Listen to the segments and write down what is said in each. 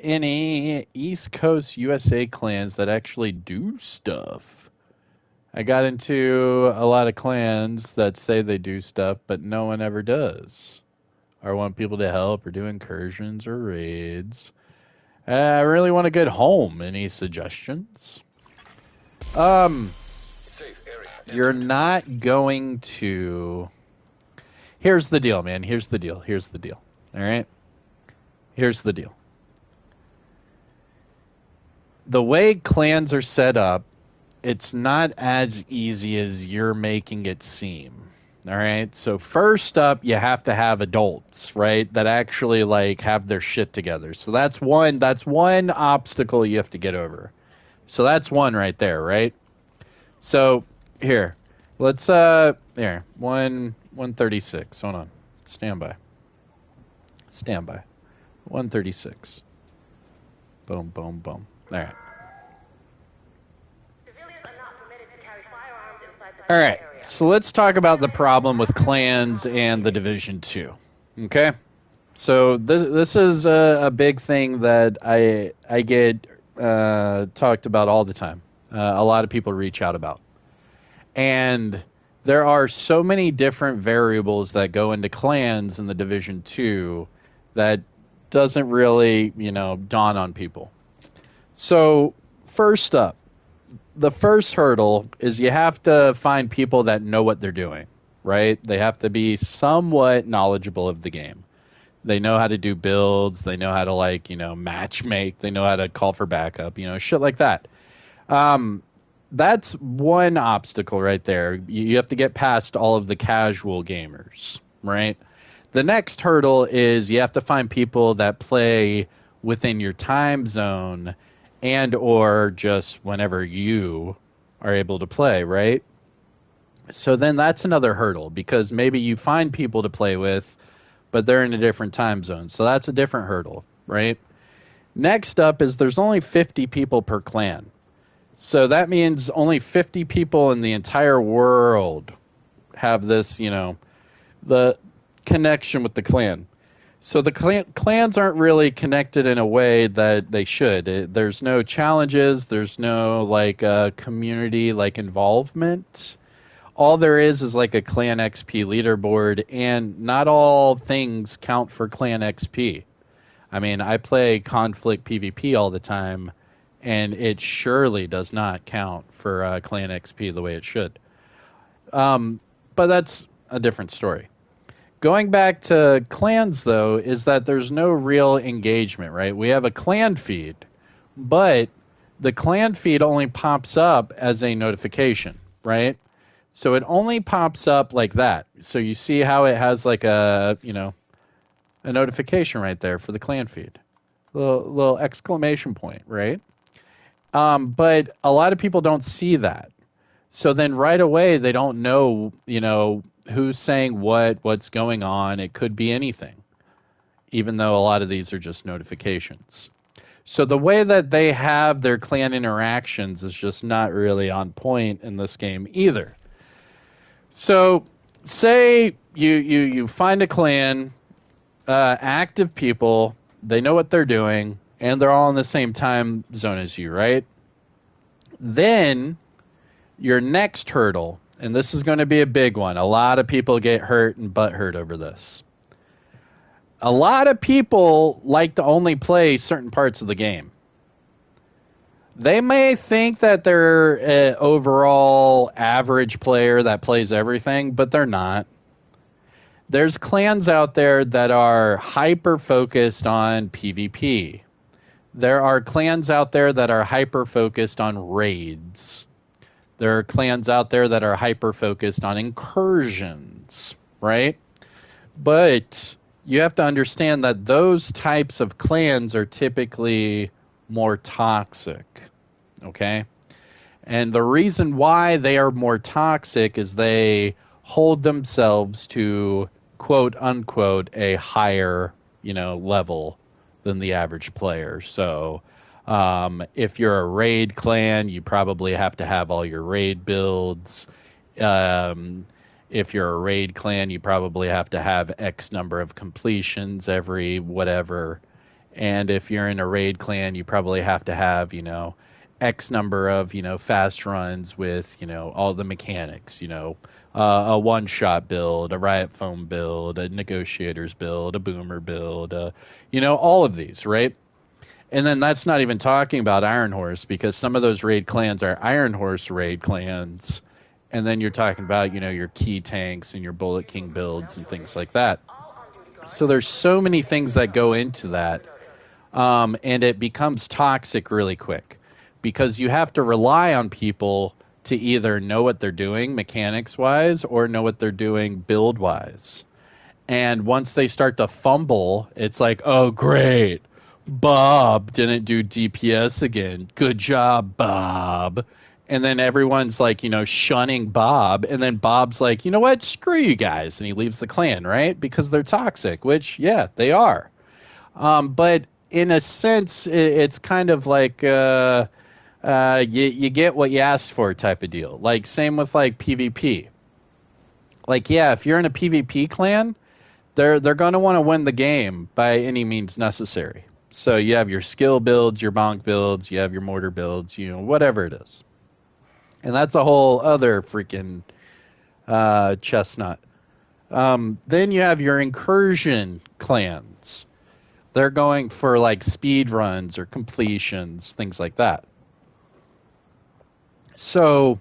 any East Coast USA clans that actually do stuff? I got into a lot of clans that say they do stuff, but no one ever does. Or want people to help or do incursions or raids. I really want a good home. Any suggestions? You're not going to... Here's the deal, man. Here's the deal. All right? Here's the deal. The way clans are set up, it's not as easy as you're making it seem. All right? So first up, you have to have adults, right, that actually like have their shit together. So that's one obstacle you have to get over. So that's one right there, right? So here, let's here, 136. Hold on. Stand by. 136. Boom, boom, boom. All right. All right. So let's talk about the problem with clans and the Division 2. Okay? So this is a big thing that I get talked about all the time. A lot of people reach out about. And there are so many different variables that go into clans in the Division 2 that doesn't really, dawn on people. So first up, the first hurdle is you have to find people that know what they're doing, right? They have to be somewhat knowledgeable of the game. They know how to do builds. They know how to match make. They know how to call for backup, shit like that. That's one obstacle right there. You have to get past all of the casual gamers, right? The next hurdle is you have to find people that play within your time zone and or just whenever you are able to play, right? So then that's another hurdle because maybe you find people to play with, but they're in a different time zone. So that's a different hurdle, right? Next up is there's only 50 people per clan. So that means only 50 people in the entire world have this, the connection with the clan. So the clans aren't really connected in a way that they should. There's no challenges. There's no community involvement. All there is like a clan XP leaderboard, and not all things count for clan XP. I mean, I play conflict PvP all the time, and it surely does not count for clan XP the way it should. But that's a different story. Going back to clans, though, is that there's no real engagement, right? We have a clan feed, but the clan feed only pops up as a notification, right? So it only pops up like that. So you see how it has a notification right there for the clan feed. Little exclamation point, right? But a lot of people don't see that. So then right away they don't know, who's saying what's going on. It could be anything, even though a lot of these are just notifications. So the way that they have their clan interactions is just not really on point in this game either. So say you find a clan, active people, they know what they're doing, and they're all in the same time zone as you, right? Then your next hurdle, and this is going to be a big one. A lot of people get hurt and butt hurt over this. A lot of people like to only play certain parts of the game. They may think that they're an overall average player that plays everything, but they're not. There's clans out there that are hyper-focused on PvP. There are clans out there that are hyper-focused on raids. There are clans out there that are hyper-focused on incursions, right? But you have to understand that those types of clans are typically more toxic, okay? And the reason why they are more toxic is they hold themselves to, quote, unquote, a higher, level than the average player. So if you're a raid clan, you probably have to have all your raid builds. If you're a raid clan, you probably have to have X number of completions every whatever. And if you're in a raid clan, you probably have to have, X number of, fast runs with, all the mechanics, a one-shot build, a riot foam build, a negotiators build, a boomer build, all of these, right? And then that's not even talking about Iron Horse, because some of those raid clans are Iron Horse raid clans. And then you're talking about, your key tanks and your Bullet King builds and things like that. So there's so many things that go into that. And it becomes toxic really quick, because you have to rely on people to either know what they're doing mechanics-wise or know what they're doing build-wise. And once they start to fumble, it's like, oh, great. Bob didn't do DPS again. Good job, Bob. And then everyone's like, shunning Bob. And then Bob's like, you know what? Screw you guys. And he leaves the clan, right? Because they're toxic, which, yeah, they are. But in a sense, it's kind of like you get what you asked for type of deal. Like, same with, like, PvP. Like, yeah, if you're in a PvP clan, they're going to want to win the game by any means necessary. So you have your skill builds, your bonk builds, you have your mortar builds, whatever it is. And that's a whole other freaking chestnut. Then you have your incursion clans. They're going for like speed runs or completions, things like that. So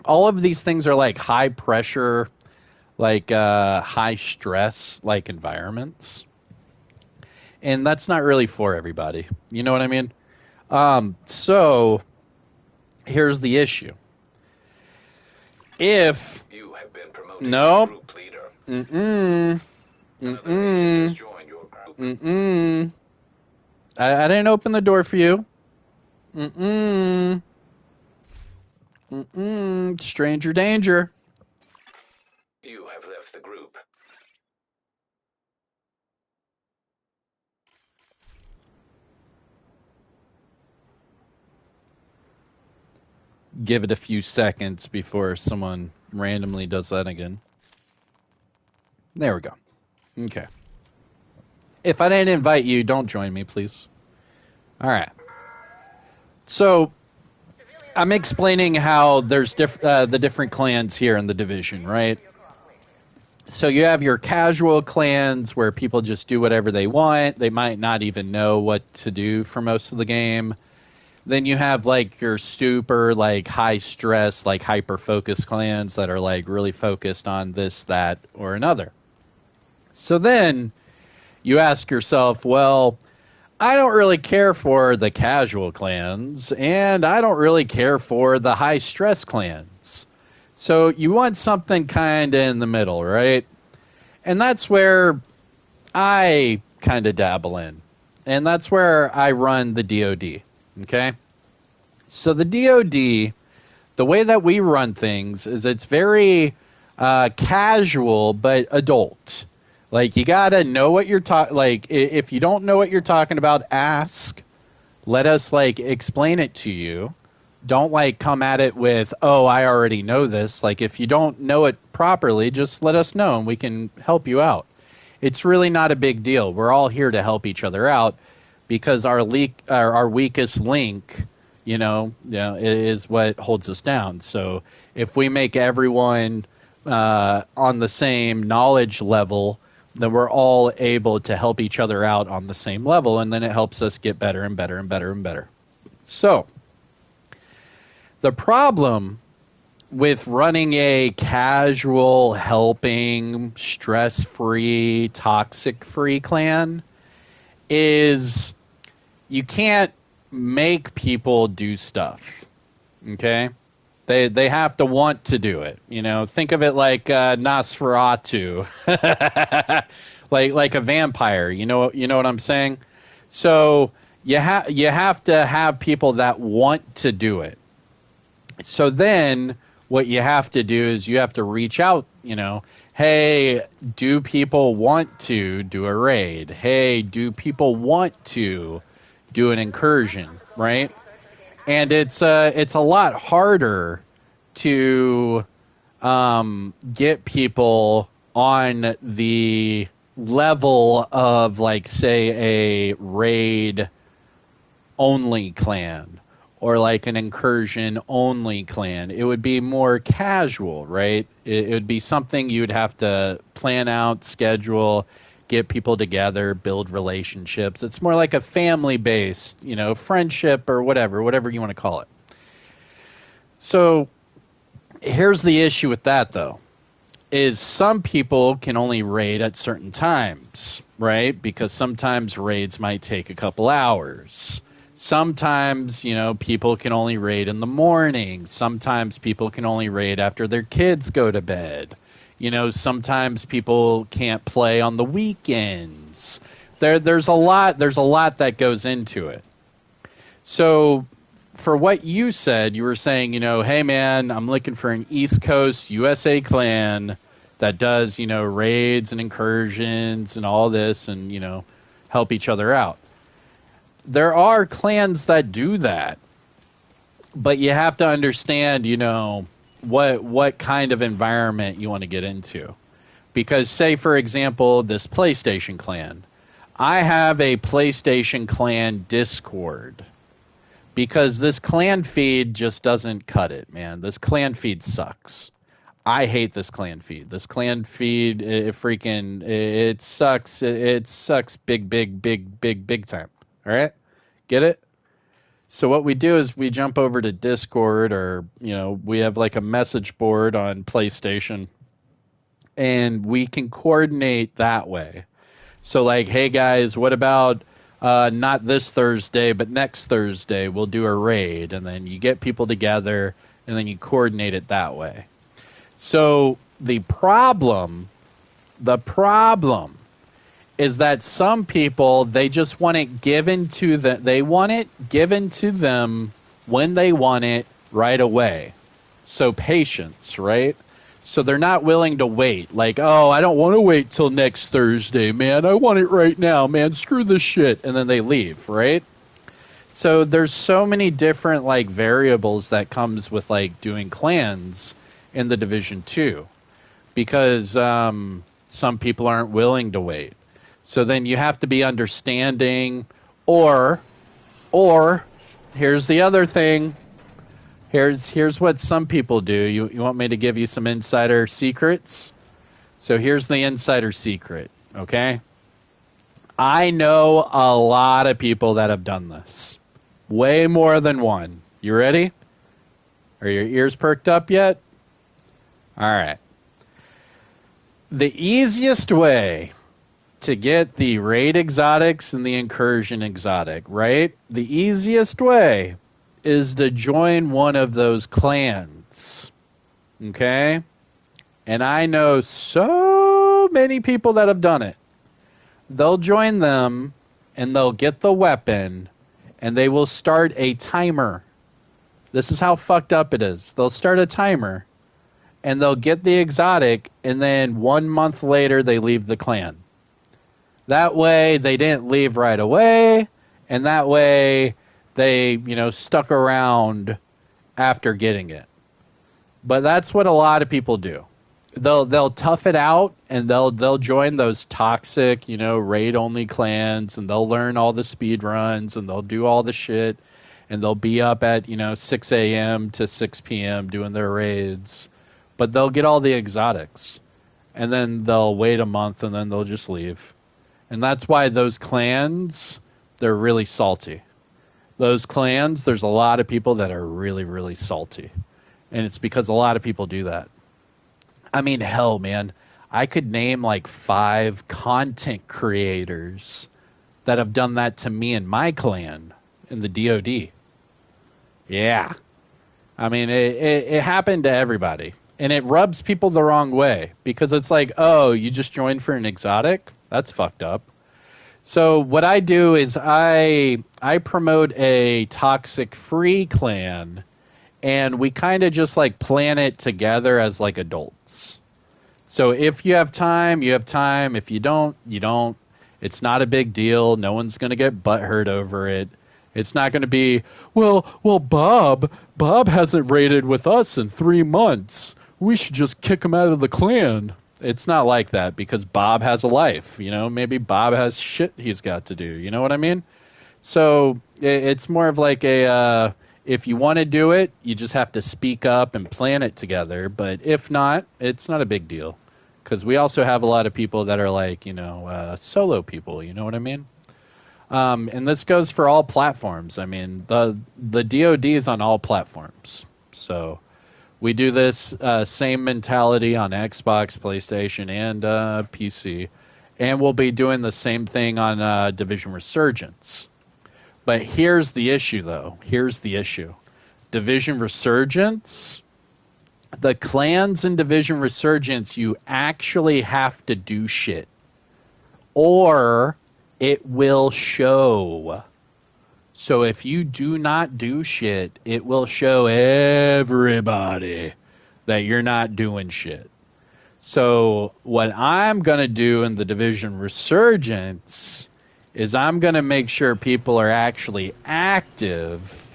all of these things are like high pressure, like high stress, like environments. And that's not really for everybody. You know what I mean? So here's the issue. If you have been promoted nope. to group leader. I didn't open the door for you. Stranger danger. You have left the group. Give it a few seconds before someone randomly does that again. There we go. Okay. If I didn't invite you, don't join me, please. All right. So I'm explaining how there's the different clans here in the division, right? So you have your casual clans where people just do whatever they want. They might not even know what to do for most of the game. Then you have like your super like high stress, like hyper focused clans that are like really focused on this, that, or another. So then you ask yourself, well, I don't really care for the casual clans, and I don't really care for the high stress clans. So you want something kind of in the middle, right? And that's where I kind of dabble in. And that's where I run the DoD. Okay? So the DoD, the way that we run things is it's very casual but adult. Like, you gotta know what you're talking. Like, if you don't know what you're talking about, ask. Let us like explain it to you. Don't like come at it with, oh, I already know this. Like, if you don't know it properly, just let us know and we can help you out. It's really not a big deal. We're all here to help each other out, because our weakest link, is what holds us down. So if we make everyone on the same knowledge level, then we're all able to help each other out on the same level, and then it helps us get better and better and better and better. So the problem with running a casual, helping, stress-free, toxic-free clan is you can't make people do stuff, okay? They have to want to do it. Think of it like Nosferatu, like a vampire. You know what I'm saying? So you have to have people that want to do it. So then what you have to do is you have to reach out. Hey, do people want to do a raid? Hey, do people want to do an incursion? Right? And it's a lot harder to get people on the level of, like, say, a raid only clan or like an incursion only clan. It would be more casual, right? It would be something you'd have to plan out, schedule, get people together, build relationships. It's more like a family based, friendship or whatever you want to call it. So here's the issue with that, though, is some people can only raid at certain times, right? Because sometimes raids might take a couple hours. Sometimes, people can only raid in the morning. Sometimes people can only raid after their kids go to bed. Sometimes people can't play on the weekends. There's a lot that goes into it. So for what you said, you were saying, hey man, I'm looking for an East Coast USA clan that does, raids and incursions and all this and, help each other out. There are clans that do that, but you have to understand, what kind of environment you want to get into. Because say, for example, this PlayStation clan. I have a PlayStation clan Discord because this clan feed just doesn't cut it, man. This clan feed sucks. I hate this clan feed. This clan feed, it sucks. It sucks big time. All right? Get it? So what we do is we jump over to Discord or, we have like a message board on PlayStation and we can coordinate that way. So like, hey guys, what about not this Thursday, but next Thursday we'll do a raid, and then you get people together and then you coordinate it that way. So the problem is that some people, they just want it given to them. They want it given to them when they want it right away. So patience, right? So they're not willing to wait. Like, oh, I don't want to wait till next Thursday, man. I want it right now, man. Screw this shit. And then they leave, right? So there's so many different like variables that comes with like doing clans in the Division 2 because some people aren't willing to wait. So then you have to be understanding, or here's the other thing. Here's what some people do. You want me to give you some insider secrets? So here's the insider secret, okay? I know a lot of people that have done this. Way more than one. You ready? Are your ears perked up yet? All right. The easiest way to get the raid exotics and the incursion exotic, right? The easiest way is to join one of those clans, okay? And I know so many people that have done it. They'll join them, and they'll get the weapon, and they will start a timer. This is how fucked up it is. They'll start a timer, and they'll get the exotic, and then 1 month later, they leave the clan. That way, they didn't leave right away, and that way, they, stuck around after getting it. But that's what a lot of people do. They'll tough it out, and they'll join those toxic, raid only clans, and they'll learn all the speed runs, and they'll do all the shit, and they'll be up at 6 a.m. to 6 p.m. doing their raids. But they'll get all the exotics, and then they'll wait a month, and then they'll just leave. And that's why those clans, they're really salty. Those clans, there's a lot of people that are really, really salty. And it's because a lot of people do that. I mean, hell, man. I could name like 5 content creators that have done that to me and my clan in the DoD. Yeah. I mean, it happened to everybody. And it rubs people the wrong way. Because it's like, oh, you just joined for an exotic? That's fucked up. So what I do is I promote a toxic free clan, and we kind of just like plan it together as like adults. So if you have time, you have time. If you don't, you don't. It's not a big deal. No one's going to get butthurt over it. It's not going to be, well, Bob hasn't raided with us in 3 months. We should just kick him out of the clan. It's not like that because Bob has a life. Maybe Bob has shit he's got to do. You know what I mean? So it's more of like if you want to do it, you just have to speak up and plan it together. But if not, it's not a big deal because we also have a lot of people that are like, solo people. You know what I mean? And this goes for all platforms. I mean, the DoD is on all platforms. So we do this same mentality on Xbox, PlayStation, and PC. And we'll be doing the same thing on Division Resurgence. But here's the issue, though. Here's the issue. Division Resurgence, the clans in Division Resurgence, you actually have to do shit. Or it will show. So if you do not do shit, it will show everybody that you're not doing shit. So what I'm going to do in the Division Resurgence is I'm going to make sure people are actually active,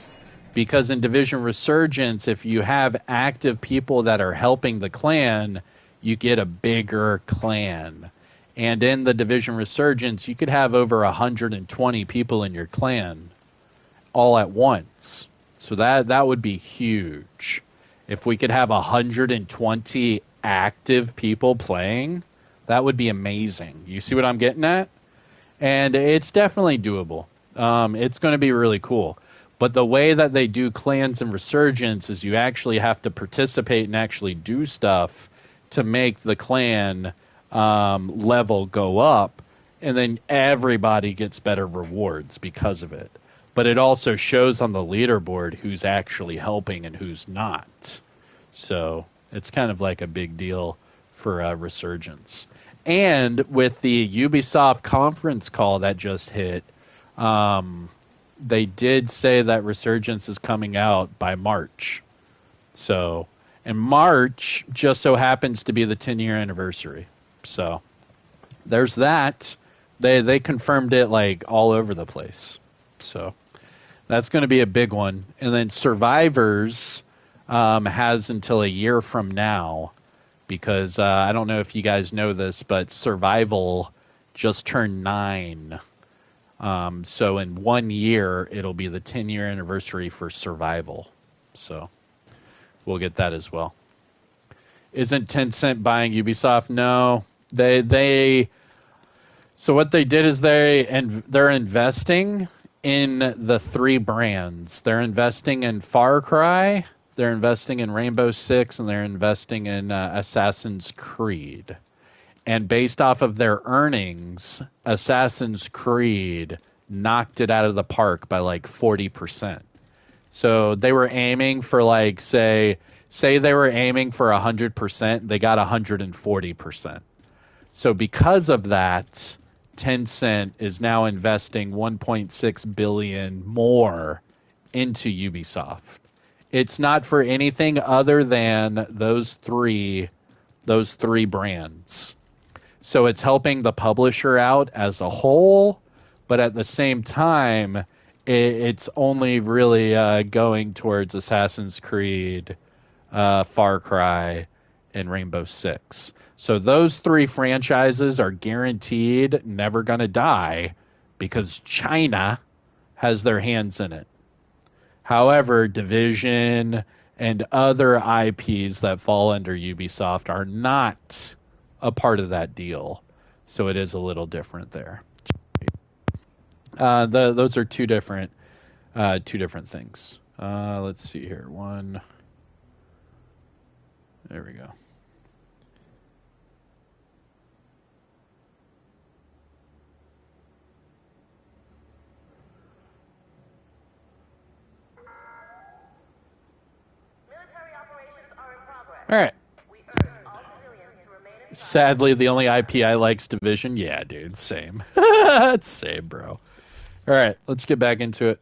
because in Division Resurgence, if you have active people that are helping the clan, you get a bigger clan. And in the Division Resurgence, you could have over 120 people in your clan all at once. So that would be huge. If we could have 120 active people playing, that would be amazing. You see what I'm getting at? And it's definitely doable. It's going to be really cool. But the way that they do clans and Resurgence is you actually have to participate and actually do stuff to make the clan level go up, and then everybody gets better rewards because of it. But it also shows on the leaderboard who's actually helping and who's not. So it's kind of like a big deal for Resurgence. And with the Ubisoft conference call that just hit, they did say that Resurgence is coming out by March. So, and March just so happens to be the 10-year anniversary. So there's that. They confirmed it like all over the place. So that's going to be a big one. And then Survivors has until a year from now, because I don't know if you guys know this, but Survival just turned 9. So in 1 year, it'll be the 10-year anniversary for Survival. So we'll get that as well. Isn't Tencent buying Ubisoft? No. So what they did is they're investing in the 3 brands. They're investing in Far Cry, they're investing in Rainbow Six, and they're investing in Assassin's Creed. And based off of their earnings, Assassin's Creed knocked it out of the park by like 40%. So they were aiming for like, say they were aiming for 100%, they got 140%. So because of that, Tencent is now investing 1.6 billion more into Ubisoft. It's not for anything other than those three brands. So it's helping the publisher out as a whole, but at the same time, it's only really going towards Assassin's Creed, Far Cry, and Rainbow Six. So those 3 franchises are guaranteed never going to die because China has their hands in it. However, Division and other IPs that fall under Ubisoft are not a part of that deal. So it is a little different there. Those are two different things. Let's see here. There we go. All right. Sadly, the only IP I like's Division. Yeah, dude, same. Same, bro. All right, let's get back into it.